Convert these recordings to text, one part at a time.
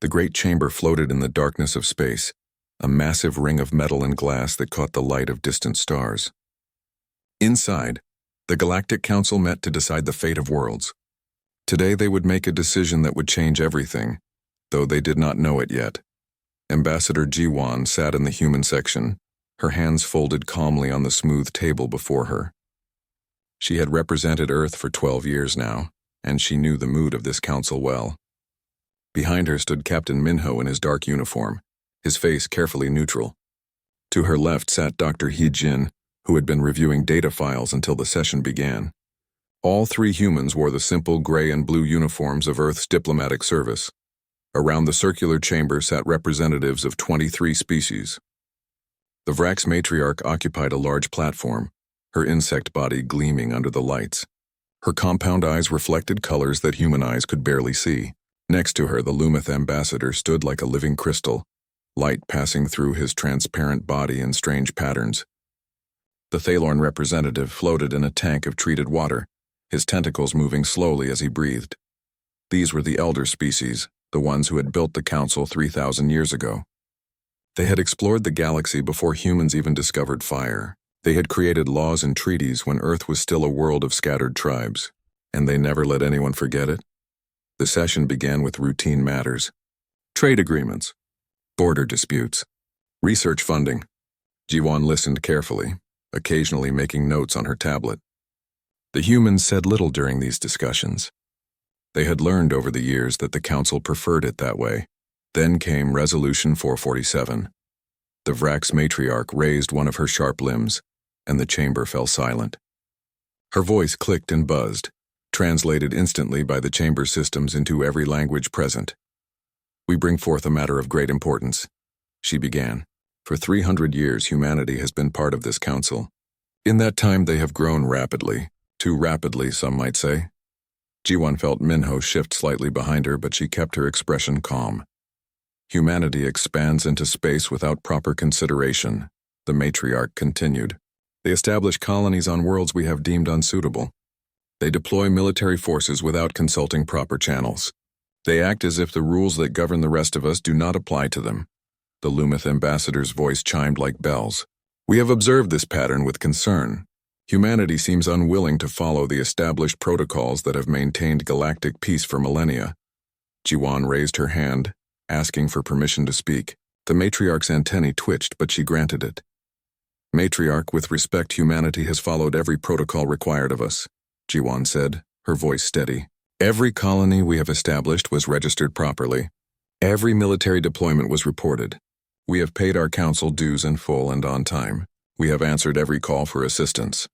The great chamber floated in the darkness of space, a massive ring of metal and glass that caught the light of distant stars. Inside, the Galactic Council met to decide the fate of worlds. Today they would make a decision that would change everything, though they did not know it yet. Ambassador Jiwan sat in the human section, her hands folded calmly on the smooth table before her. She had represented Earth for 12 years now, and she knew the mood of this council well. Behind her stood Captain Minho in his dark uniform, his face carefully neutral. To her left sat Dr. He-jin, who had been reviewing data files until the session began. All three humans wore the simple gray and blue uniforms of Earth's diplomatic service. Around the circular chamber sat representatives of 23 species. The Vrax matriarch occupied a large platform, her insect body gleaming under the lights. Her compound eyes reflected colors that human eyes could barely see. Next to her, the Lumith ambassador stood like a living crystal, light passing through his transparent body in strange patterns. The Thalorn representative floated in a tank of treated water, his tentacles moving slowly as he breathed. These were the elder species, the ones who had built the council 3,000 years ago. They had explored the galaxy before humans even discovered fire. They had created laws and treaties when Earth was still a world of scattered tribes, and they never let anyone forget it. The session began with routine matters: trade agreements, border disputes, research funding. Jiwan listened carefully, occasionally making notes on her tablet. The humans said little during these discussions. They had learned over the years that the council preferred it that way. Then came Resolution 447. The Vrax matriarch raised one of her sharp limbs, and the chamber fell silent. Her voice clicked and buzzed, translated instantly by the chamber systems into every language present. "We bring forth a matter of great importance," she began. "For 300 years, humanity has been part of this council. In that time, they have grown rapidly. Too rapidly, some might say." Jiwan felt Minho shift slightly behind her, but she kept her expression calm. "Humanity expands into space without proper consideration," the matriarch continued. "They establish colonies on worlds we have deemed unsuitable. They deploy military forces without consulting proper channels. They act as if the rules that govern the rest of us do not apply to them." The Lumith ambassador's voice chimed like bells. "We have observed this pattern with concern. Humanity seems unwilling to follow the established protocols that have maintained galactic peace for millennia." Jiwan raised her hand, asking for permission to speak. The matriarch's antennae twitched, but she granted it. "Matriarch, with respect, humanity has followed every protocol required of us," Jiwan said, her voice steady. "Every colony we have established was registered properly. Every military deployment was reported. We have paid our council dues in full and on time. We have answered every call for assistance."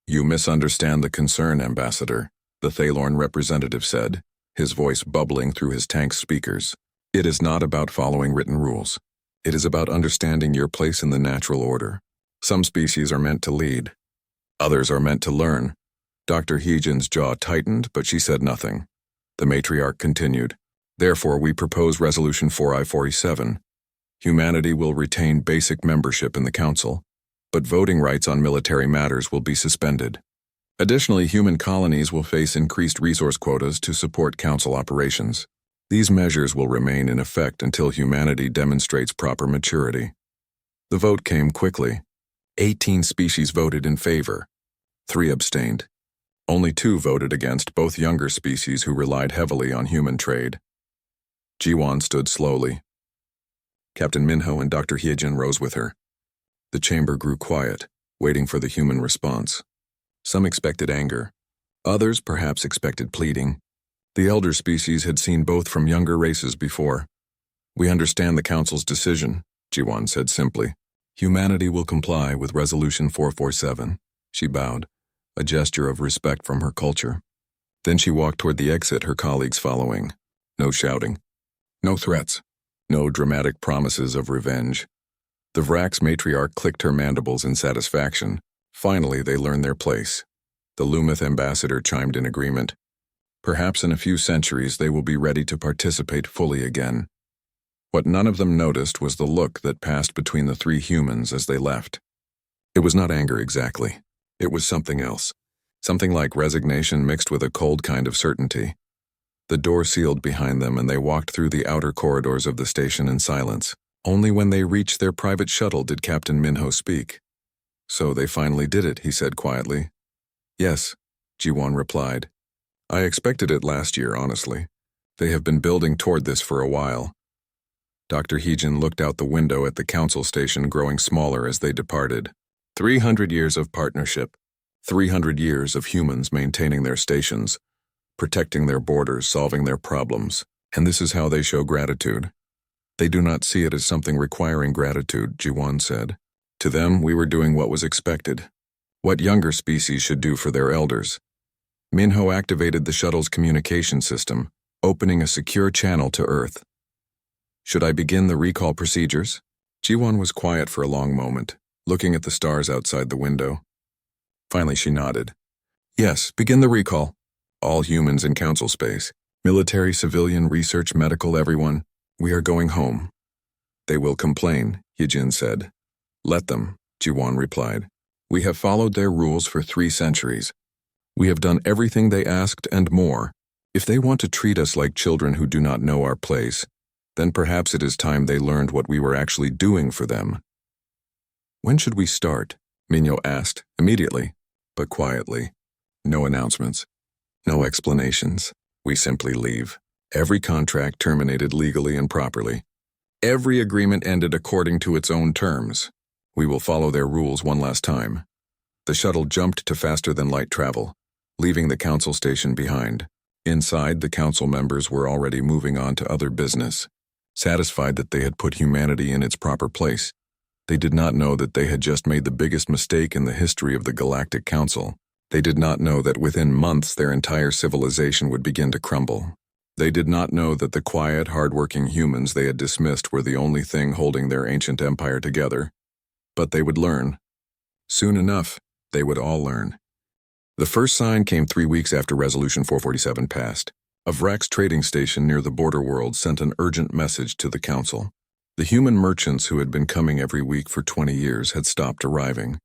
"You misunderstand the concern, Ambassador," the Thalorn representative said, his voice bubbling through his tank's speakers. "It is not about following written rules. It is about understanding your place in the natural order. Some species are meant to lead. Others are meant to learn." Dr. He-jin's jaw tightened, but she said nothing. The matriarch continued. "Therefore, we propose Resolution 4I-47. Humanity will retain basic membership in the Council, but voting rights on military matters will be suspended. Additionally, human colonies will face increased resource quotas to support Council operations. These measures will remain in effect until humanity demonstrates proper maturity." The vote came quickly. 18 species voted in favor. 3 abstained. Only 2 voted against, both younger species who relied heavily on human trade. Jiwan stood slowly. Captain Minho and Dr. He-jin rose with her. The chamber grew quiet, waiting for the human response. Some expected anger. Others perhaps expected pleading. The elder species had seen both from younger races before. "We understand the Council's decision," Jiwan said simply. "Humanity will comply with Resolution 447. She bowed, a gesture of respect from her culture. Then she walked toward the exit, her colleagues following. No shouting. No threats. No dramatic promises of revenge. The Vrax matriarch clicked her mandibles in satisfaction. Finally, they learned their place. The Lumith ambassador chimed in agreement. Perhaps in a few centuries they will be ready to participate fully again. What none of them noticed was the look that passed between the 3 humans as they left. It was not anger exactly. It was something else. Something like resignation mixed with a cold kind of certainty. The door sealed behind them and they walked through the outer corridors of the station in silence. Only when they reached their private shuttle did Captain Minho speak. "So they finally did it," he said quietly. "Yes," Ji-won replied. "I expected it last year, honestly. They have been building toward this for a while." Dr. Heejin looked out the window at the council station growing smaller as they departed. 300 years of partnership. 300 years of humans maintaining their stations, protecting their borders, solving their problems. And this is how they show gratitude. "They do not see it as something requiring gratitude," Ji-won said. "To them, we were doing what was expected. What younger species should do for their elders." Minho activated the shuttle's communication system, opening a secure channel to Earth. "Should I begin the recall procedures?" Ji-won was quiet for a long moment, looking at the stars outside the window. Finally, she nodded. "Yes, begin the recall. All humans in council space. Military, civilian, research, medical, everyone. We are going home." "They will complain," Heejin said. "Let them," Ji-won replied. "We have followed their rules for 3 centuries. We have done everything they asked and more. If they want to treat us like children who do not know our place, then perhaps it is time they learned what we were actually doing for them." "When should we start?" Minho asked, immediately, but quietly. No announcements. No explanations. We simply leave. Every contract terminated legally and properly. Every agreement ended according to its own terms. We will follow their rules one last time. The shuttle jumped to faster-than-light travel, leaving the council station behind. Inside, the council members were already moving on to other business, satisfied that they had put humanity in its proper place. They did not know that they had just made the biggest mistake in the history of the Galactic Council. They did not know that within months their entire civilization would begin to crumble. They did not know that the quiet, hard-working humans they had dismissed were the only thing holding their ancient empire together. But they would learn. Soon enough, they would all learn. The first sign came 3 weeks after Resolution 447 passed. A Vrax trading station near the border world sent an urgent message to the council. The human merchants who had been coming every week for 20 years had stopped arriving.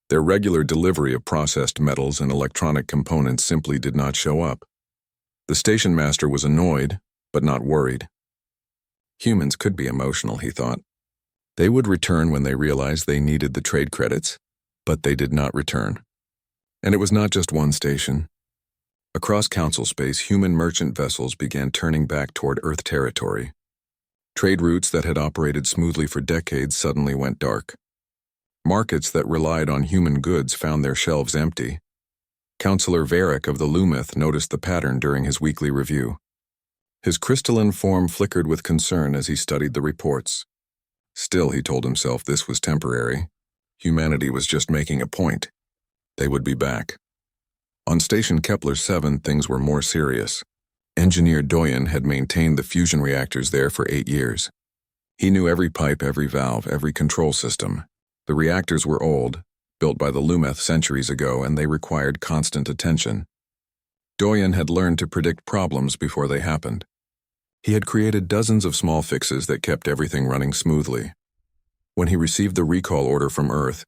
Their regular delivery of processed metals and electronic components simply did not show up. The station master was annoyed, but not worried. Humans could be emotional, he thought. They would return when they realized they needed the trade credits, but they did not return. And it was not just one station. Across council space, human merchant vessels began turning back toward Earth territory. Trade routes that had operated smoothly for decades suddenly went dark. Markets that relied on human goods found their shelves empty. Councillor Varric of the Lumith noticed the pattern during his weekly review. His crystalline form flickered with concern as he studied the reports. Still, he told himself, this was temporary. Humanity was just making a point. They would be back. On Station Kepler 7, things were more serious. Engineer Doyen had maintained the fusion reactors there for 8 years. He knew every pipe, every valve, every control system. The reactors were old, built by the Lumith centuries ago, and they required constant attention. Doyen had learned to predict problems before they happened. He had created dozens of small fixes that kept everything running smoothly. When he received the recall order from Earth,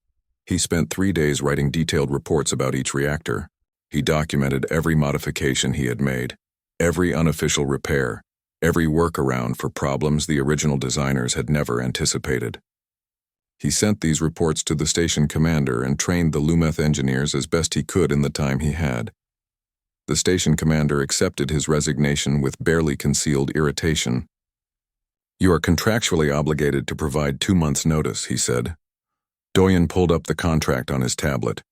he spent 3 days writing detailed reports about each reactor. He documented every modification he had made, every unofficial repair, every workaround for problems the original designers had never anticipated. He sent these reports to the station commander and trained the Lumith engineers as best he could in the time he had. The station commander accepted his resignation with barely concealed irritation. "You are contractually obligated to provide 2 months' notice," he said. Doyen pulled up the contract on his tablet.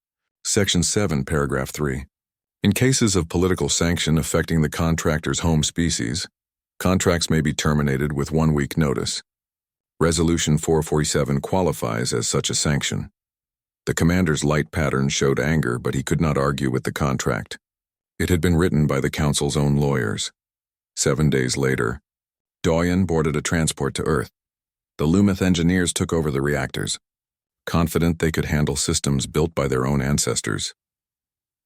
Section 7, Paragraph 3. In cases of political sanction affecting the contractor's home species, contracts may be terminated with 1 week notice. Resolution 447 qualifies as such a sanction. The commander's light pattern showed anger, but he could not argue with the contract. It had been written by the council's own lawyers. 7 days later, Doyen boarded a transport to Earth. The Lumith engineers took over the reactors, confident they could handle systems built by their own ancestors.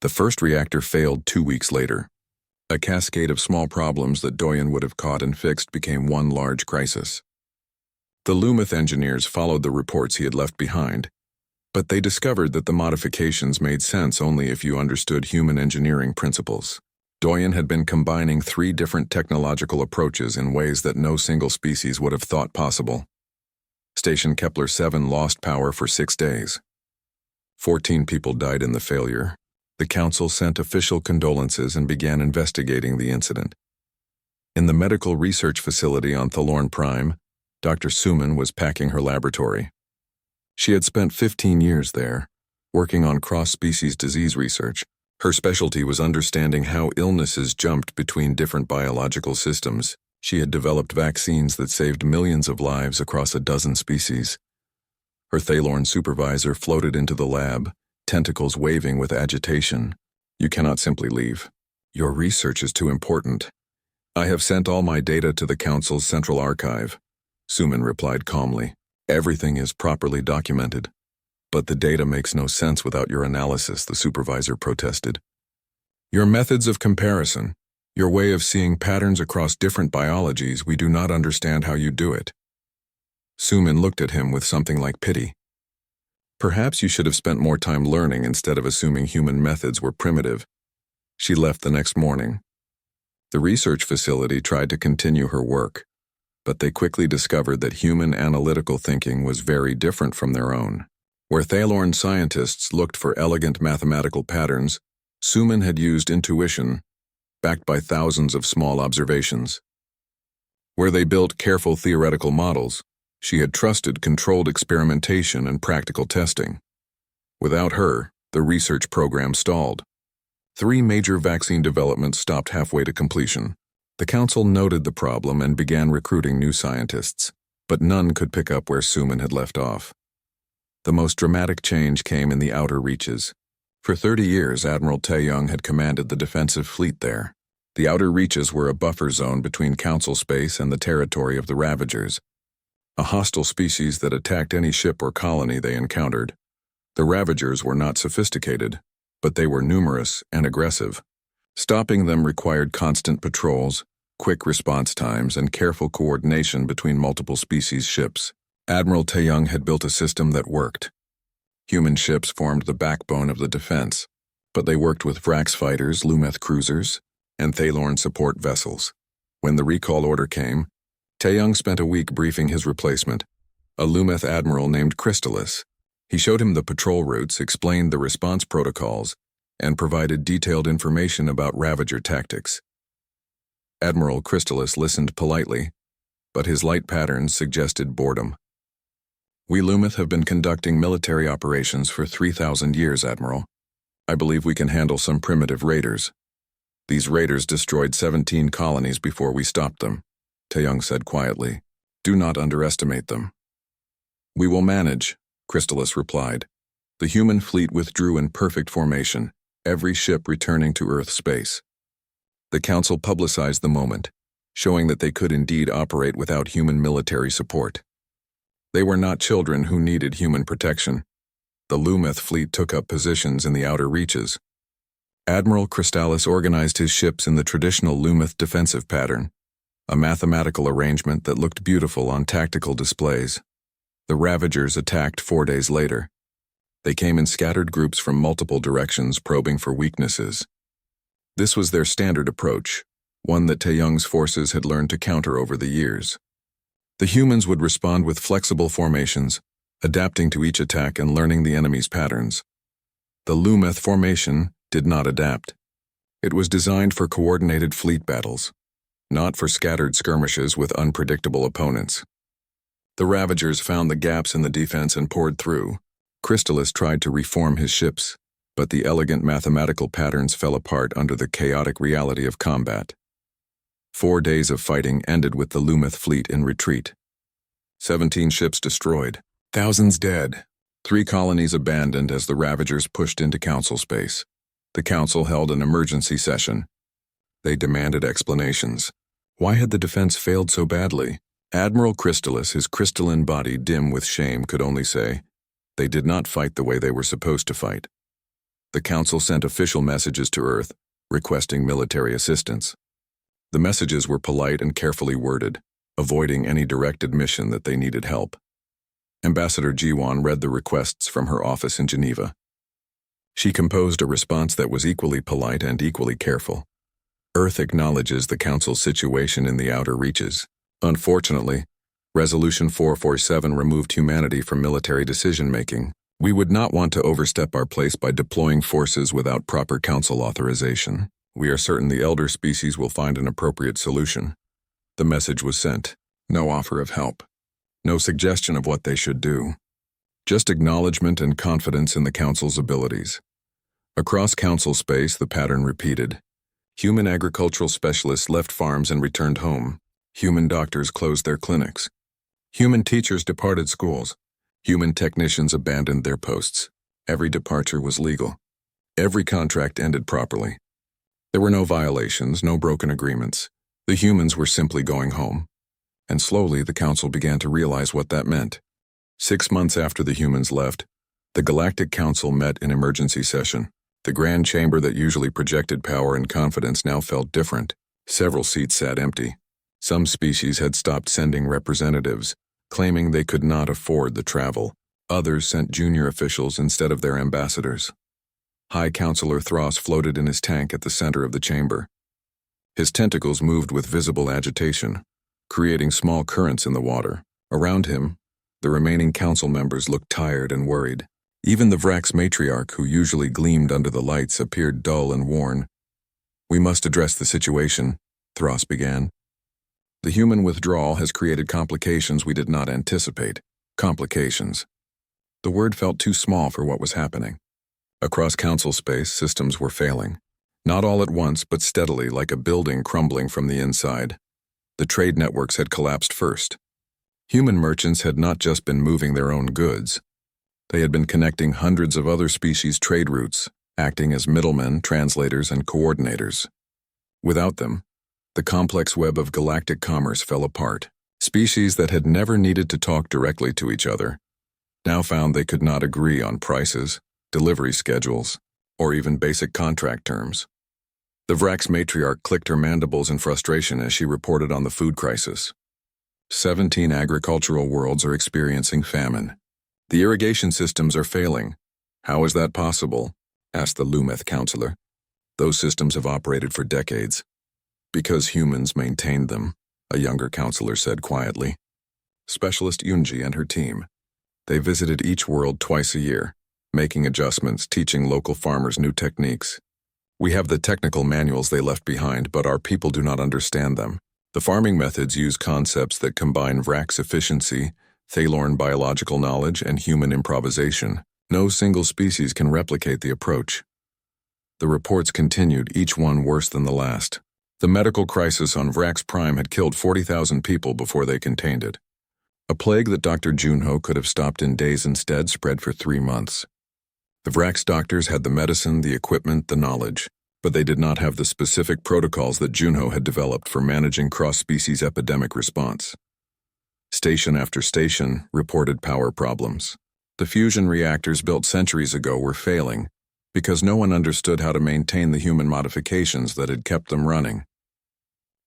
The first reactor failed 2 weeks later. A cascade of small problems that Doyen would have caught and fixed became one large crisis. The Lumith engineers followed the reports he had left behind, but they discovered that the modifications made sense only if you understood human engineering principles. Doyen had been combining 3 different technological approaches in ways that no single species would have thought possible. Station Kepler 7 lost power for 6 days. 14 people died in the failure. The Council sent official condolences and began investigating the incident. In the medical research facility on Thalorn Prime, Dr. Suman was packing her laboratory. She had spent 15 years there, working on cross-species disease research. Her specialty was understanding how illnesses jumped between different biological systems. She had developed vaccines that saved millions of lives across a dozen species. Her Thalorn supervisor floated into the lab, tentacles waving with agitation. "You cannot simply leave. Your research is too important." "I have sent all my data to the Council's central archive," Suman replied calmly. "Everything is properly documented." "But the data makes no sense without your analysis," the supervisor protested. "Your methods of comparison, your way of seeing patterns across different biologies, we do not understand how you do it." Suman looked at him with something like pity. "Perhaps you should have spent more time learning instead of assuming human methods were primitive." She left the next morning. The research facility tried to continue her work, but they quickly discovered that human analytical thinking was very different from their own. Where Thalorn scientists looked for elegant mathematical patterns, Suman had used intuition, backed by thousands of small observations. Where they built careful theoretical models, she had trusted controlled experimentation and practical testing. Without her, the research program stalled. 3 major vaccine developments stopped halfway to completion. The Council noted the problem and began recruiting new scientists, but none could pick up where Suman had left off. The most dramatic change came in the outer reaches. For 30 years, Admiral Taeyong had commanded the defensive fleet there. The outer reaches were a buffer zone between Council space and the territory of the Ravagers, a hostile species that attacked any ship or colony they encountered. The Ravagers were not sophisticated, but they were numerous and aggressive. Stopping them required constant patrols, quick response times, and careful coordination between multiple species ships. Admiral Taeyong had built a system that worked. Human ships formed the backbone of the defense, but they worked with Vrax fighters, Lumeth cruisers, and Thalorn support vessels. When the recall order came, Taeyong spent a week briefing his replacement, a Lumeth admiral named Crystallis. He showed him the patrol routes, explained the response protocols, and provided detailed information about Ravager tactics. Admiral Crystallis listened politely, but his light patterns suggested boredom. "We Lumeth have been conducting military operations for 3,000 years, Admiral. I believe we can handle some primitive raiders. These raiders destroyed 17 colonies before we stopped them," Taeyong said quietly. "Do not underestimate them." "We will manage," Crystallis replied. The human fleet withdrew in perfect formation, every ship returning to Earth space. The Council publicized the moment, showing that they could indeed operate without human military support. They were not children who needed human protection. The Lumeth fleet took up positions in the outer reaches. Admiral Crystallis organized his ships in the traditional Lumeth defensive pattern, a mathematical arrangement that looked beautiful on tactical displays. The Ravagers attacked 4 days later. They came in scattered groups from multiple directions, probing for weaknesses. This was their standard approach, one that Taeyong's forces had learned to counter over the years. The humans would respond with flexible formations, adapting to each attack and learning the enemy's patterns. The Lumeth formation did not adapt. It was designed for coordinated fleet battles, not for scattered skirmishes with unpredictable opponents. The Ravagers found the gaps in the defense and poured through. Crystallis tried to reform his ships, but the elegant mathematical patterns fell apart under the chaotic reality of combat. 4 days of fighting ended with the Lumeth fleet in retreat. 17 ships destroyed, thousands dead, 3 colonies abandoned as the Ravagers pushed into Council space. The Council held an emergency session. They demanded explanations. Why had the defense failed so badly? Admiral Crystallis, his crystalline body dim with shame, could only say, they did not fight the way they were supposed to fight. The Council sent official messages to Earth, requesting military assistance. The messages were polite and carefully worded, avoiding any direct admission that they needed help. Ambassador Jiwan read the requests from her office in Geneva. She composed a response that was equally polite and equally careful. Earth acknowledges the Council's situation in the outer reaches. Unfortunately, Resolution 447 removed humanity from military decision-making. We would not want to overstep our place by deploying forces without proper Council authorization. We are certain the elder species will find an appropriate solution. The message was sent. No offer of help. No suggestion of what they should do. Just acknowledgement and confidence in the Council's abilities. Across Council space, the pattern repeated. Human agricultural specialists left farms and returned home. Human doctors closed their clinics. Human teachers departed schools. Human technicians abandoned their posts. Every departure was legal. Every contract ended properly. There were no violations, no broken agreements. The humans were simply going home. And slowly the Council began to realize what that meant. 6 months after the humans left, the Galactic Council met in emergency session. The grand chamber that usually projected power and confidence now felt different. Several seats sat empty. Some species had stopped sending representatives, claiming they could not afford the travel. Others sent junior officials instead of their ambassadors. High Counselor Thros floated in his tank at the center of the chamber. His tentacles moved with visible agitation, creating small currents in the water. Around him, the remaining council members looked tired and worried. Even the Vrax matriarch, who usually gleamed under the lights, appeared dull and worn. "We must address the situation," Thros began. "The human withdrawal has created complications we did not anticipate." Complications. The word felt too small for what was happening. Across council space, systems were failing. Not all at once, but steadily, like a building crumbling from the inside. The trade networks had collapsed first. Human merchants had not just been moving their own goods. They had been connecting hundreds of other species' trade routes, acting as middlemen, translators, and coordinators. Without them, the complex web of galactic commerce fell apart. Species that had never needed to talk directly to each other now found they could not agree on prices, delivery schedules, or even basic contract terms. The Vrax matriarch clicked her mandibles in frustration as she reported on the food crisis. 17 agricultural worlds are experiencing famine. The irrigation systems are failing. "How is that possible?" asked the Lumeth counselor. "Those systems have operated for decades." "Because humans maintained them," a younger counselor said quietly. Specialist Yunji and her team. They visited each world twice a year, making adjustments, teaching local farmers new techniques. "We have the technical manuals they left behind, but our people do not understand them. The farming methods use concepts that combine Vrax efficiency, Thalorn biological knowledge, and human improvisation. No single species can replicate the approach." The reports continued, each one worse than the last. The medical crisis on Vrax Prime had killed 40,000 people before they contained it. A plague that Dr. Junho could have stopped in days instead spread for 3 months. The Vrax doctors had the medicine, the equipment, the knowledge, but they did not have the specific protocols that Junho had developed for managing cross-species epidemic response. Station after station reported power problems. The fusion reactors built centuries ago were failing because no one understood how to maintain the human modifications that had kept them running.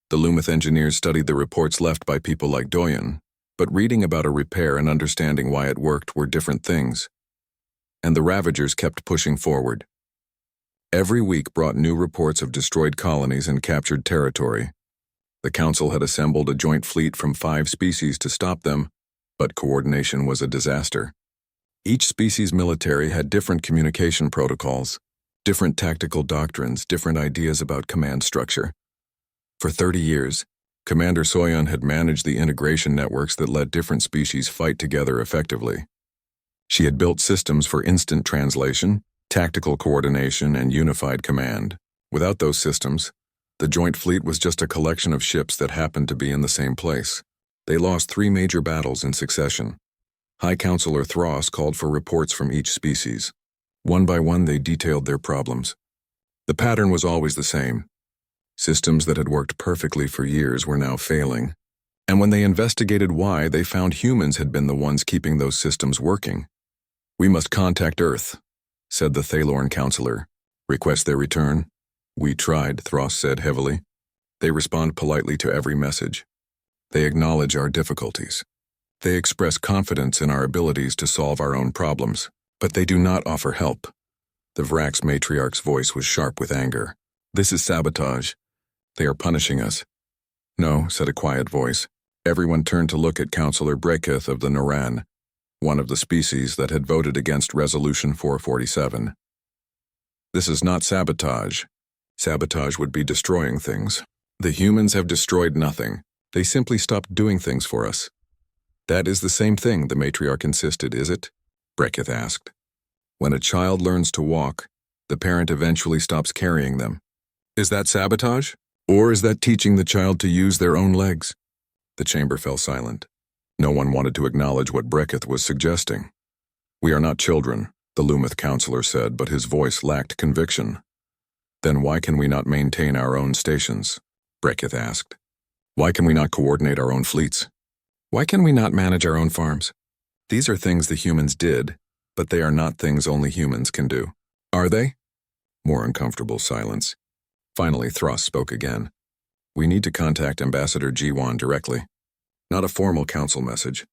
The Lumeth engineers studied the reports left by people like Doyen, but reading about a repair and understanding why it worked were different things. And the Ravagers kept pushing forward. Every week brought new reports of destroyed colonies and captured territory. The Council had assembled a joint fleet from 5 species to stop them, but coordination was a disaster. Each species' military had different communication protocols, different tactical doctrines, different ideas about command structure. For 30 years, Commander Soyon had managed the integration networks that let different species fight together effectively. She had built systems for instant translation, tactical coordination, and unified command. Without those systems, the joint fleet was just a collection of ships that happened to be in the same place. They lost 3 major battles in succession. High Counselor Thros called for reports from each species. One by one, they detailed their problems. The pattern was always the same. Systems that had worked perfectly for years were now failing. And when they investigated why, they found humans had been the ones keeping those systems working. "We must contact Earth," said the Thalorn counselor. "Request their return?" "We tried," Thros said heavily. "They respond politely to every message. They acknowledge our difficulties. They express confidence in our abilities to solve our own problems, but they do not offer help." The Vrax matriarch's voice was sharp with anger. "This is sabotage. They are punishing us. No, said a quiet voice. Everyone turned to look at Counselor Breketh of the Naran, one of the species that had voted against Resolution 447. This is not sabotage. Sabotage would be destroying things. The humans have destroyed nothing. They simply stopped doing things for us. That is the same thing, the matriarch insisted, is it? Breketh asked. When a child learns to walk, the parent eventually stops carrying them. Is that sabotage? Or is that teaching the child to use their own legs? The chamber fell silent. No one wanted to acknowledge what Breketh was suggesting. We are not children, the Lumith counselor said, but his voice lacked conviction. Then why can we not maintain our own stations? Breketh asked. Why can we not coordinate our own fleets? Why can we not manage our own farms? These are things the humans did, but they are not things only humans can do. Are they? More uncomfortable silence. Finally, Thros spoke again. We need to contact Ambassador Jiwan directly. Not a formal council message.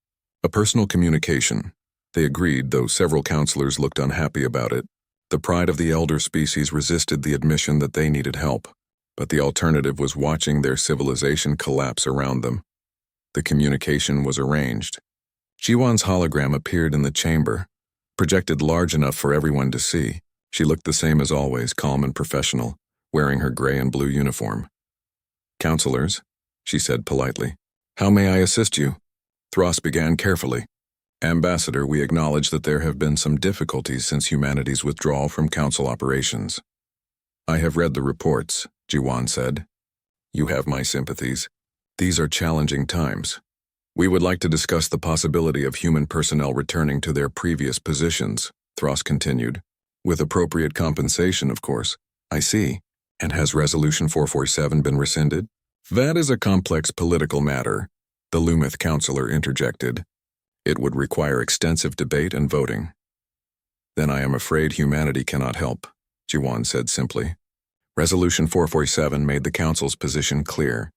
A personal communication. They agreed, though several counselors looked unhappy about it. The pride of the elder species resisted the admission that they needed help, but the alternative was watching their civilization collapse around them. The communication was arranged. Jiwan's hologram appeared in the chamber, projected large enough for everyone to see. She looked the same as always, calm and professional, wearing her gray and blue uniform. Counselors, she said politely, how may I assist you? Thros began carefully. Ambassador, we acknowledge that there have been some difficulties since humanity's withdrawal from council operations. I have read the reports, Jiwan said. You have my sympathies. These are challenging times. We would like to discuss the possibility of human personnel returning to their previous positions, Thros continued. With appropriate compensation, of course. I see. And has Resolution 447 been rescinded? That is a complex political matter, the Lumith counselor interjected. It would require extensive debate and voting. Then I am afraid humanity cannot help, Jiwan said simply. Resolution 447 made the council's position clear.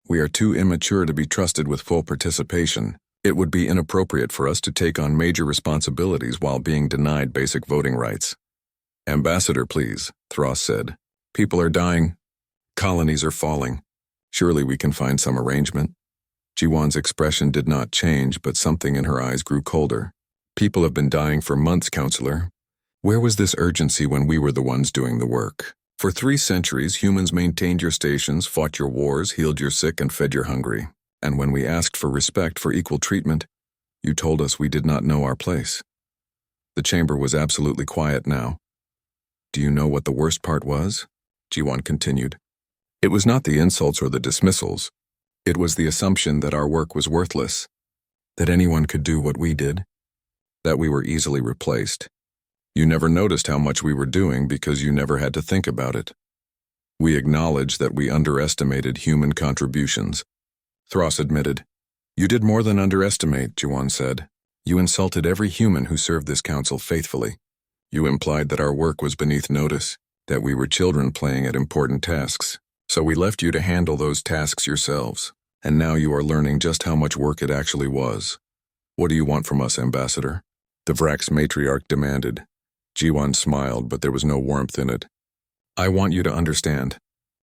We are too immature to be trusted with full participation. It would be inappropriate for us to take on major responsibilities while being denied basic voting rights. Ambassador, please, Thros said. People are dying. Colonies are falling. Surely we can find some arrangement. Jiwan's expression did not change, but something in her eyes grew colder. People have been dying for months, Counselor. Where was this urgency when we were the ones doing the work? For 3 centuries, humans maintained your stations, fought your wars, healed your sick, and fed your hungry. And when we asked for respect, for equal treatment, you told us we did not know our place. The chamber was absolutely quiet now. Do you know what the worst part was? Jiwan continued. It was not the insults or the dismissals. It was the assumption that our work was worthless, that anyone could do what we did, that we were easily replaced. You never noticed how much we were doing because you never had to think about it. We acknowledge that we underestimated human contributions. Thros admitted. You did more than underestimate, Jiwan said. You insulted every human who served this council faithfully. You implied that our work was beneath notice, that we were children playing at important tasks. So we left you to handle those tasks yourselves, and now you are learning just how much work it actually was. What do you want from us, Ambassador? The Vrax matriarch demanded. Jiwan smiled, but there was no warmth in it. I want you to understand.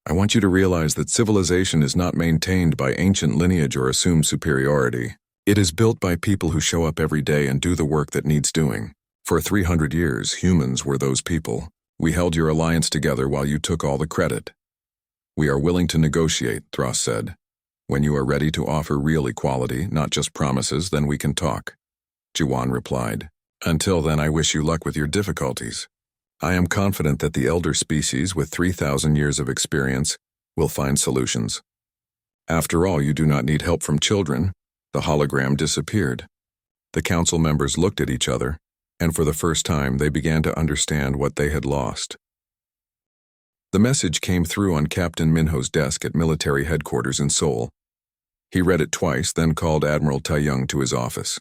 I want you to realize that civilization is not maintained by ancient lineage or assumed superiority. It is built by people who show up every day and do the work that needs doing. For 300 years, humans were those people. We held your alliance together while you took all the credit. We are willing to negotiate, Thros said. When you are ready to offer real equality, not just promises, then we can talk. Jiwan replied. Until then, I wish you luck with your difficulties. I am confident that the elder species with 3,000 years of experience will find solutions. After all, you do not need help from children. The hologram disappeared. The council members looked at each other, and for the first time they began to understand what they had lost. The message came through on Captain Minho's desk at military headquarters in Seoul. He read it twice, then called Admiral Taeyong to his office.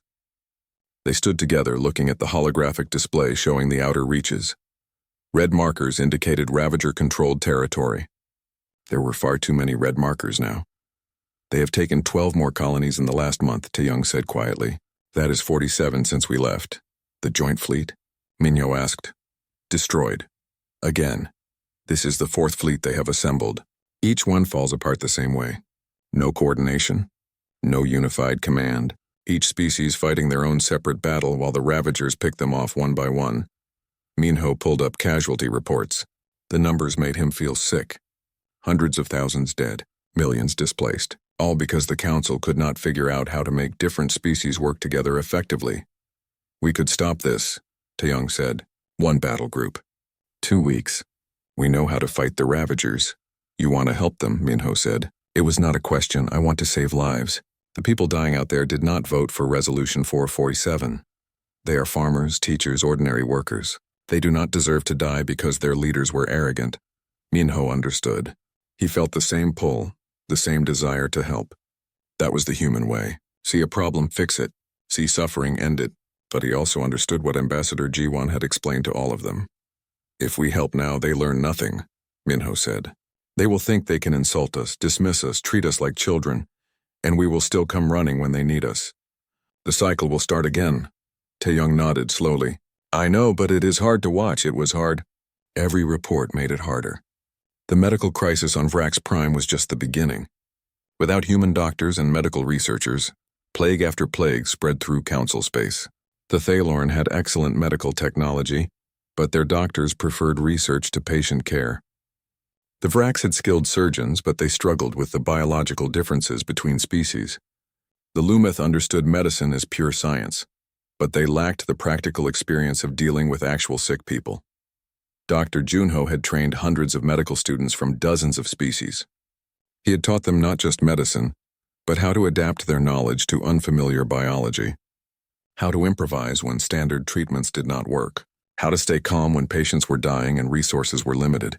They stood together looking at the holographic display showing the outer reaches. Red markers indicated Ravager-controlled territory. There were far too many red markers now. They have taken 12 more colonies in the last month, Taeyong said quietly. That is 47 since we left. The joint fleet? Minho asked. Destroyed. Again. This is the 4th fleet they have assembled. Each one falls apart the same way. No coordination, no unified command, each species fighting their own separate battle while the Ravagers pick them off one by one. Minho pulled up casualty reports. The numbers made him feel sick. Hundreds of thousands dead, millions displaced, all because the Council could not figure out how to make different species work together effectively. "We could stop this," Taeyong said. "One battle group. 2 weeks. We know how to fight the Ravagers." "You want to help them," Minho said. "It was not a question. I want to save lives. The people dying out there did not vote for Resolution 447. They are farmers, teachers, ordinary workers. They do not deserve to die because their leaders were arrogant." Minho understood. He felt the same pull, the same desire to help. That was the human way. See a problem, fix it. See suffering, end it. But he also understood what Ambassador Jiwon had explained to all of them. "If we help now, they learn nothing," Minho said. "They will think they can insult us, dismiss us, treat us like children, and we will still come running when they need us. The cycle will start again." Taeyong nodded slowly. "I know, but it is hard to watch. It was hard." Every report made it harder. The medical crisis on Vrax Prime was just the beginning. Without human doctors and medical researchers, plague after plague spread through Council space. The Thaylorn had excellent medical technology, but their doctors preferred research to patient care. The Vrax had skilled surgeons, but they struggled with the biological differences between species. The Lumith understood medicine as pure science, but they lacked the practical experience of dealing with actual sick people. Dr. Junho had trained hundreds of medical students from dozens of species. He had taught them not just medicine, but how to adapt their knowledge to unfamiliar biology, how to improvise when standard treatments did not work, how to stay calm when patients were dying and resources were limited.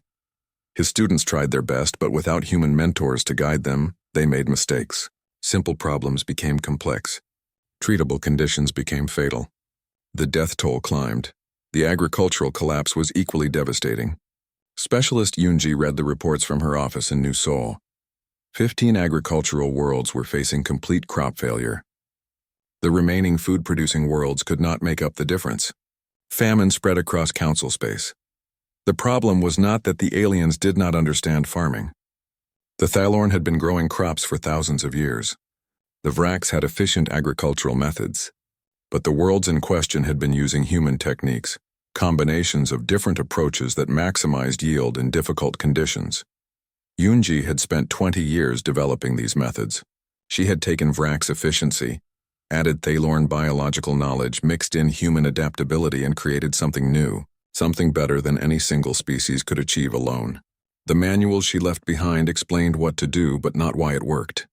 His students tried their best, but without human mentors to guide them, they made mistakes. Simple problems became complex. Treatable conditions became fatal. The death toll climbed. The agricultural collapse was equally devastating. Specialist Yoonji read the reports from her office in New Seoul. 15 agricultural worlds were facing complete crop failure. The remaining food-producing worlds could not make up the difference. Famine spread across Council space. The problem was not that the aliens did not understand farming. The Thaylorn had been growing crops for thousands of years. The Vrax had efficient agricultural methods. But the worlds in question had been using human techniques, combinations of different approaches that maximized yield in difficult conditions. Yoonji had spent 20 years developing these methods. She had taken Vrax efficiency, added Thaylorn biological knowledge, mixed in human adaptability, and created something new, something better than any single species could achieve alone. The manual she left behind explained what to do, but not why it worked.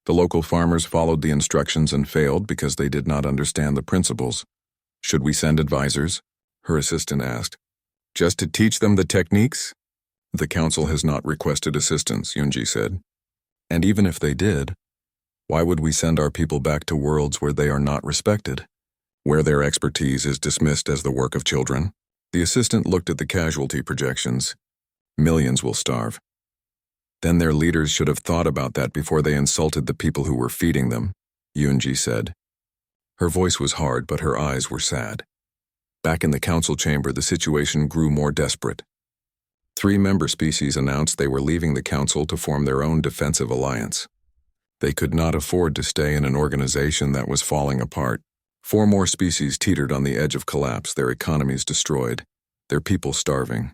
The local farmers followed the instructions and failed because they did not understand the principles. "Should we send advisors?" her assistant asked. "Just to teach them the techniques?" "The Council has not requested assistance," Yoonji said. "And even if they did, why would we send our people back to worlds where they are not respected, where their expertise is dismissed as the work of children?" The assistant looked at the casualty projections. "Millions will starve." "Then their leaders should have thought about that before they insulted the people who were feeding them," Yoonji said. Her voice was hard, but her eyes were sad. Back in the Council chamber, the situation grew more desperate. 3 member species announced they were leaving the Council to form their own defensive alliance. They could not afford to stay in an organization that was falling apart. 4 more species teetered on the edge of collapse, their economies destroyed, their people starving.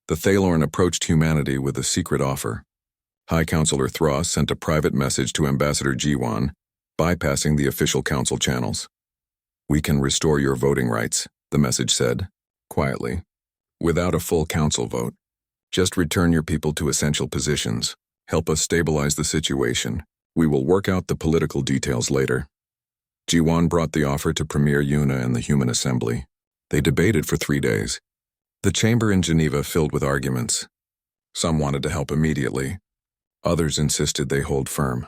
The Thaylorn approached humanity with a secret offer. High Counselor Thross sent a private message to Ambassador Jiwon, bypassing the official Council channels. "We can restore your voting rights," the message said, quietly. "Without a full Council vote. Just return your people to essential positions. Help us stabilize the situation. We will work out the political details later." Jiwon brought the offer to Premier Yuna and the Human Assembly. They debated for 3 days. The chamber in Geneva filled with arguments. Some wanted to help immediately. Others insisted they hold firm.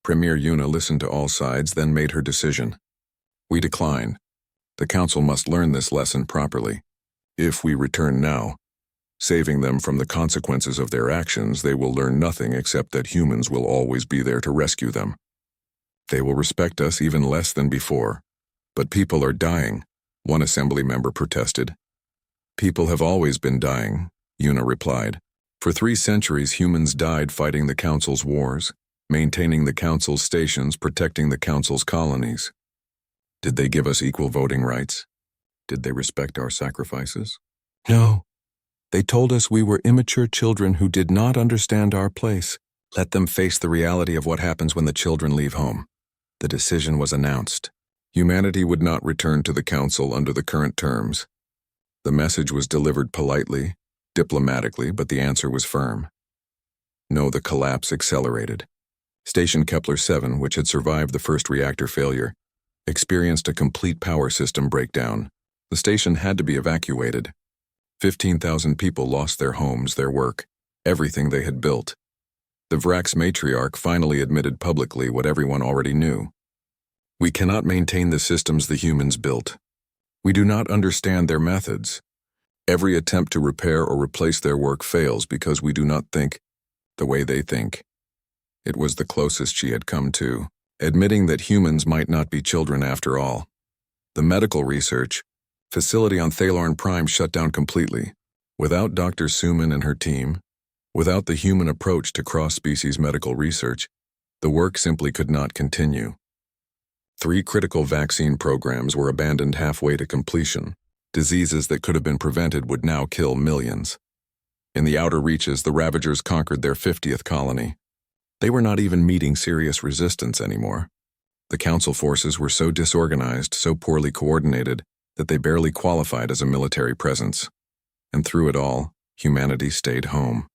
Premier Yuna listened to all sides, then made her decision. "We decline. The Council must learn this lesson properly. If we return now, saving them from the consequences of their actions, they will learn nothing except that humans will always be there to rescue them. They will respect us even less than before. But people are dying," one assembly member protested. "People have always been dying," Yuna replied. For 3 centuries, humans died fighting the Council's wars, maintaining the Council's stations, protecting the Council's colonies. Did they give us equal voting rights? Did they respect our sacrifices? No. They told us we were immature children who did not understand our place. Let them face the reality of what happens when the children leave home. The decision was announced. Humanity would not return to the Council under the current terms. The message was delivered politely, diplomatically, but the answer was firm. No, the collapse accelerated. Station Kepler 7, which had survived the first reactor failure, experienced a complete power system breakdown. The station had to be evacuated. 15,000 people lost their homes, their work, everything they had built. The Vrax matriarch finally admitted publicly what everyone already knew. We cannot maintain the systems the humans built. We do not understand their methods. Every attempt to repair or replace their work fails because we do not think the way they think. It was the closest she had come to, admitting that humans might not be children after all. The medical research facility on Thalorn Prime shut down completely. Without Dr. Suman and her team, without the human approach to cross-species medical research, the work simply could not continue. 3 critical vaccine programs were abandoned halfway to completion. Diseases that could have been prevented would now kill millions. In the outer reaches, the Ravagers conquered their 50th colony. They were not even meeting serious resistance anymore. The Council forces were so disorganized, so poorly coordinated, that they barely qualified as a military presence. And through it all, humanity stayed home.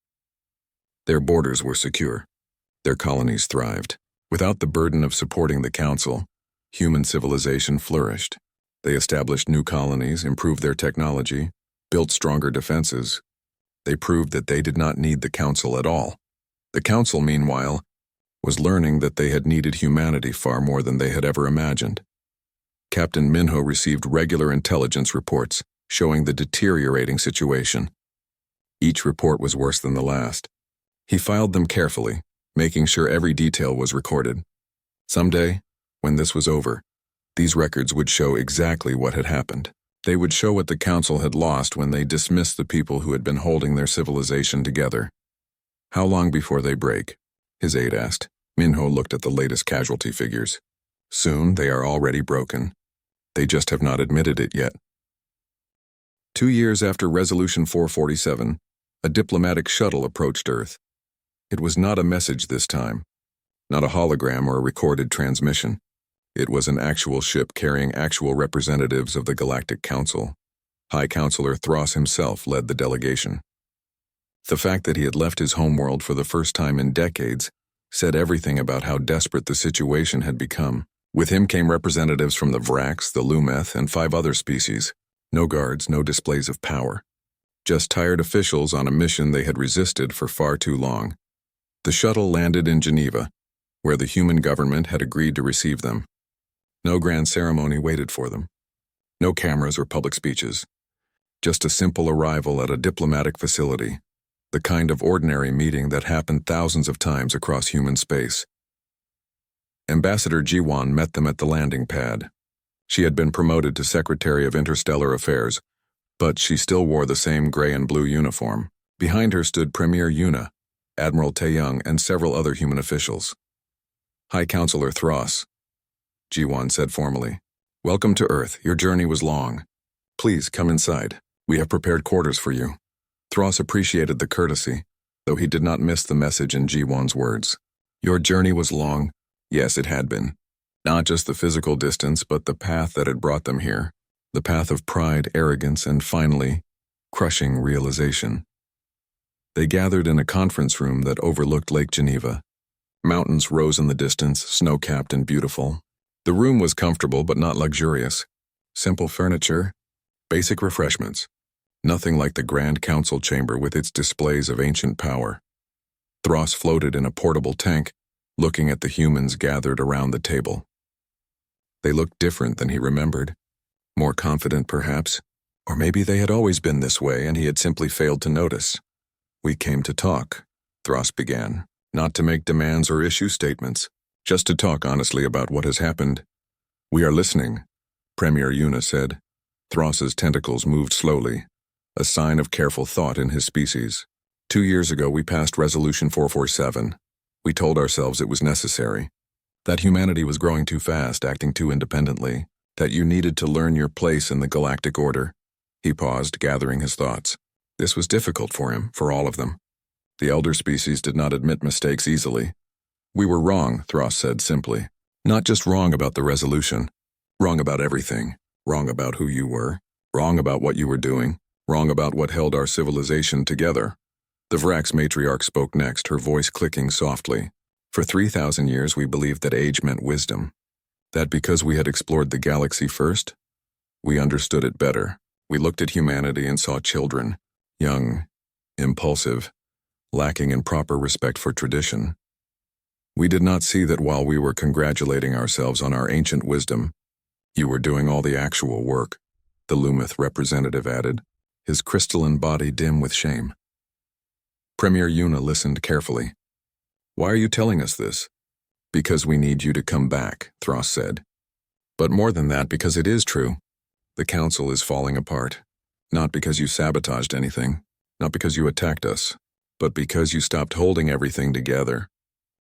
Their borders were secure. Their colonies thrived. Without the burden of supporting the Council, human civilization flourished. They established new colonies, improved their technology, built stronger defenses. They proved that they did not need the Council at all. The Council, meanwhile, was learning that they had needed humanity far more than they had ever imagined. Captain Minho received regular intelligence reports showing the deteriorating situation. Each report was worse than the last. He filed them carefully, making sure every detail was recorded. Someday, when this was over, these records would show exactly what had happened. They would show what the Council had lost when they dismissed the people who had been holding their civilization together. How long before they break? His aide asked. Minho looked at the latest casualty figures. Soon, they are already broken. They just have not admitted it yet. 2 years after Resolution 447, a diplomatic shuttle approached Earth. It was not a message this time, not a hologram or a recorded transmission. It was an actual ship carrying actual representatives of the Galactic Council. High Counselor Thros himself led the delegation. The fact that he had left his homeworld for the first time in decades said everything about how desperate the situation had become. With him came representatives from the Vrax, the Lumeth, and 5 other species. No guards, no displays of power. Just tired officials on a mission they had resisted for far too long. The shuttle landed in Geneva, where the human government had agreed to receive them. No grand ceremony waited for them. No cameras or public speeches. Just a simple arrival at a diplomatic facility, the kind of ordinary meeting that happened thousands of times across human space. Ambassador Jiwan met them at the landing pad. She had been promoted to Secretary of Interstellar Affairs, but she still wore the same gray and blue uniform. Behind her stood Premier Yuna, Admiral Taeyong, and several other human officials. High Counselor Thros, Jiwan said formally. Welcome to Earth. Your journey was long. Please come inside. We have prepared quarters for you. Thros appreciated the courtesy, though he did not miss the message in Jiwan's words. Your journey was long. Yes, it had been. Not just the physical distance, but the path that had brought them here. The path of pride, arrogance, and finally, crushing realization. They gathered in a conference room that overlooked Lake Geneva. Mountains rose in the distance, snow-capped and beautiful. The room was comfortable but not luxurious. Simple furniture, basic refreshments. Nothing like the Grand Council chamber with its displays of ancient power. Thros floated in a portable tank, looking at the humans gathered around the table. They looked different than he remembered. More confident, perhaps. Or maybe they had always been this way and he had simply failed to notice. We came to talk, Thros began. Not to make demands or issue statements, just to talk honestly about what has happened. We are listening, Premier Yuna said. Thros's tentacles moved slowly, a sign of careful thought in his species. 2 years ago, we passed Resolution 447. We told ourselves it was necessary. That humanity was growing too fast, acting too independently. That you needed to learn your place in the galactic order. He paused, gathering his thoughts. This was difficult for him, for all of them. The elder species did not admit mistakes easily. We were wrong, Thros said simply. Not just wrong about the resolution. Wrong about everything. Wrong about who you were. Wrong about what you were doing. Wrong about what held our civilization together. The Vrax matriarch spoke next, her voice clicking softly. For 3,000 years we believed that age meant wisdom. That because we had explored the galaxy first, we understood it better. We looked at humanity and saw children, young, impulsive, lacking in proper respect for tradition. We did not see that while we were congratulating ourselves on our ancient wisdom, you were doing all the actual work, the Lumith representative added, his crystalline body dim with shame. Premier Yuna listened carefully. Why are you telling us this? Because we need you to come back, Thros said. But more than that, because it is true. The council is falling apart. Not because you sabotaged anything, not because you attacked us, but because you stopped holding everything together.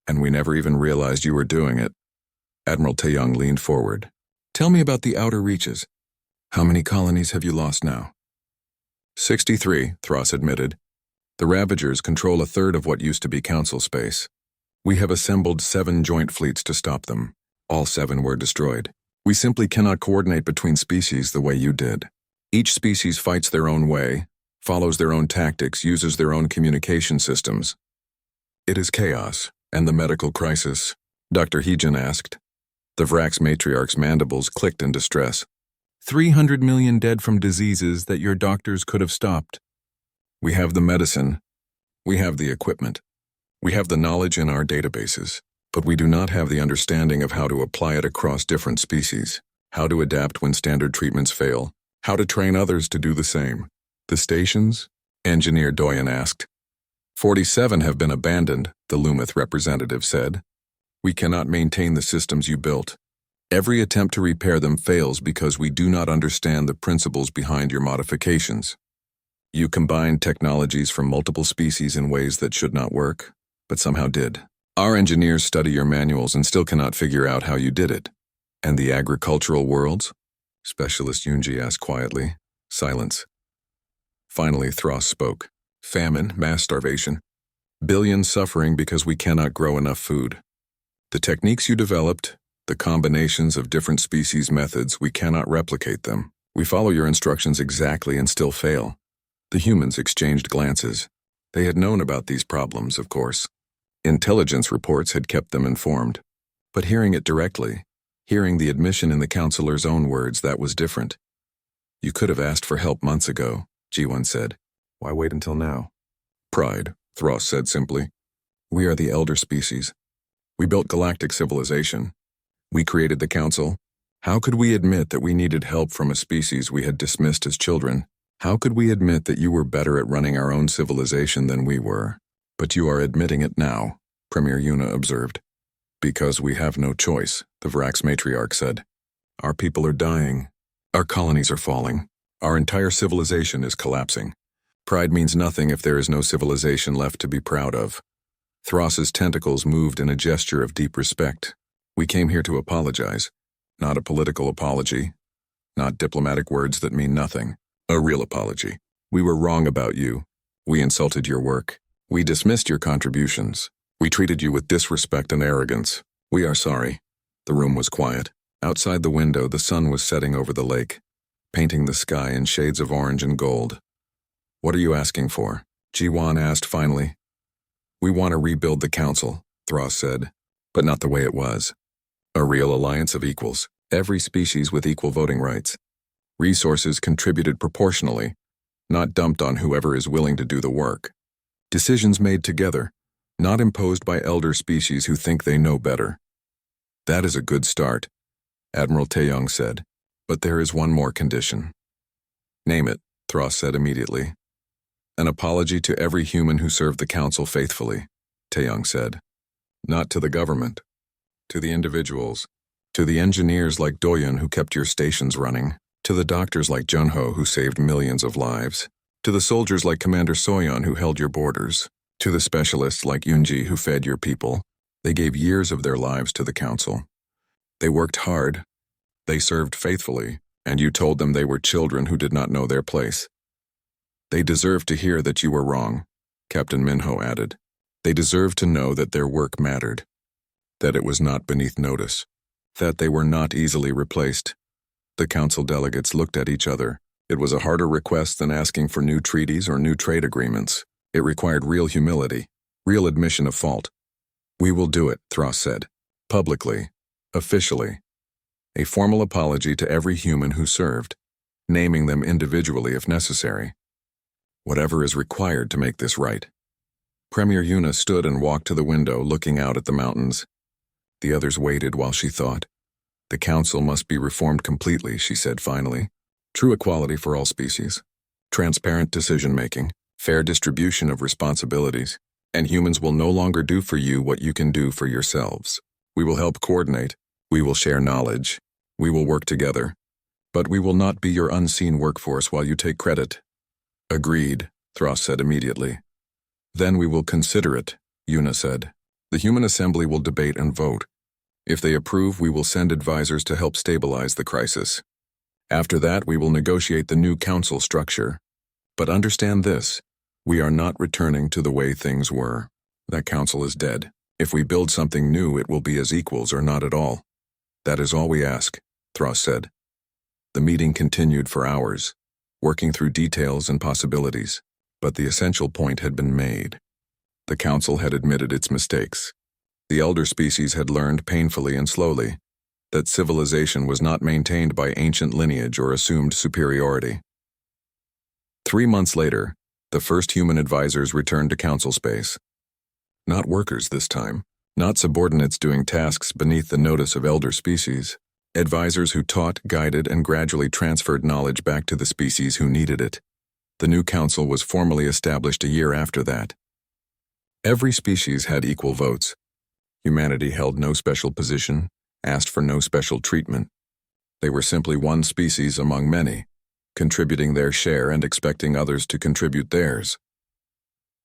And we never even realized you were doing it. Admiral Taeyong leaned forward. Tell me about the outer reaches. How many colonies have you lost now? 63, Thros admitted. The Ravagers control a third of what used to be council space. We have assembled 7 joint fleets to stop them. All 7 were destroyed. We simply cannot coordinate between species the way you did. Each species fights their own way, follows their own tactics, uses their own communication systems. It is chaos, and the medical crisis, Dr. Heejin asked. The Vrax matriarch's mandibles clicked in distress. 300 million dead from diseases that your doctors could have stopped. We have the medicine. We have the equipment. We have the knowledge in our databases, but we do not have the understanding of how to apply it across different species, how to adapt when standard treatments fail, how to train others to do the same. The stations? Engineer Doyen asked. 47 have been abandoned, the Lumith representative said. We cannot maintain the systems you built. Every attempt to repair them fails because we do not understand the principles behind your modifications. You combined technologies from multiple species in ways that should not work, but somehow did. Our engineers study your manuals and still cannot figure out how you did it. And the agricultural worlds? Specialist Yunji asked quietly. Silence. Finally, Thros spoke. Famine, mass starvation. Billions suffering because we cannot grow enough food. The techniques you developed, the combinations of different species methods, we cannot replicate them. We follow your instructions exactly and still fail. The humans exchanged glances. They had known about these problems, of course. Intelligence reports had kept them informed. But hearing it directly, hearing the admission in the counselor's own words, that was different. You could have asked for help months ago, G1 said. Why wait until now? Pride, Thros said simply. We are the elder species. We built galactic civilization. We created the council. How could we admit that we needed help from a species we had dismissed as children? How could we admit that you were better at running our own civilization than we were? But you are admitting it now, Premier Yuna observed. Because we have no choice, the Vrax matriarch said. Our people are dying. Our colonies are falling. Our entire civilization is collapsing. Pride means nothing if there is no civilization left to be proud of. Thros's tentacles moved in a gesture of deep respect. We came here to apologize. Not a political apology. Not diplomatic words that mean nothing. A real apology. We were wrong about you. We insulted your work. We dismissed your contributions. We treated you with disrespect and arrogance. We are sorry. The room was quiet. Outside the window, the sun was setting over the lake, painting the sky in shades of orange and gold. What are you asking for? Ji-Wan asked finally. We want to rebuild the council, Thros said, but not the way it was. A real alliance of equals, every species with equal voting rights. Resources contributed proportionally, not dumped on whoever is willing to do the work. Decisions made together, not imposed by elder species who think they know better. That is a good start, Admiral Taeyong said, but there is one more condition. Name it, Thros said immediately. An apology to every human who served the council faithfully, Taeyong said. Not to the government, to the individuals, to the engineers like Doyen who kept your stations running, to the doctors like Junho who saved millions of lives. To the soldiers like Commander Soyon who held your borders, to the specialists like Yunji who fed your people, they gave years of their lives to the Council. They worked hard, they served faithfully, and you told them they were children who did not know their place. They deserved to hear that you were wrong, Captain Minho added. They deserved to know that their work mattered, that it was not beneath notice, that they were not easily replaced. The Council delegates looked at each other. It was a harder request than asking for new treaties or new trade agreements. It required real humility, real admission of fault. We will do it, Thras said, publicly, officially. A formal apology to every human who served, naming them individually if necessary. Whatever is required to make this right. Premier Yuna stood and walked to the window, looking out at the mountains. The others waited while she thought. The Council must be reformed completely, she said finally. True equality for all species. Transparent decision-making, fair distribution of responsibilities, and humans will no longer do for you what you can do for yourselves. We will help coordinate. We will share knowledge. We will work together. But we will not be your unseen workforce while you take credit. Agreed, Thras said immediately. Then we will consider it, Yuna said. The Human Assembly will debate and vote. If they approve, we will send advisors to help stabilize the crisis. After that, we will negotiate the new council structure. But understand this, we are not returning to the way things were. That council is dead. If we build something new, it will be as equals or not at all. That is all we ask, Thras said. The meeting continued for hours, working through details and possibilities, but the essential point had been made. The council had admitted its mistakes. The elder species had learned painfully and slowly that civilization was not maintained by ancient lineage or assumed superiority. 3 months later, the first human advisors returned to council space. Not workers this time, not subordinates doing tasks beneath the notice of elder species. Advisors who taught, guided, and gradually transferred knowledge back to the species who needed it. The new council was formally established a year after that. Every species had equal votes. Humanity held no special position, asked for no special treatment. They were simply one species among many, contributing their share and expecting others to contribute theirs.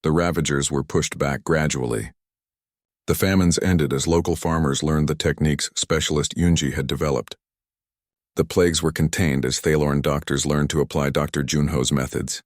The Ravagers were pushed back gradually. The famines ended as local farmers learned the techniques specialist Yunji had developed. The plagues were contained as Thalorn doctors learned to apply Dr. Junho's methods.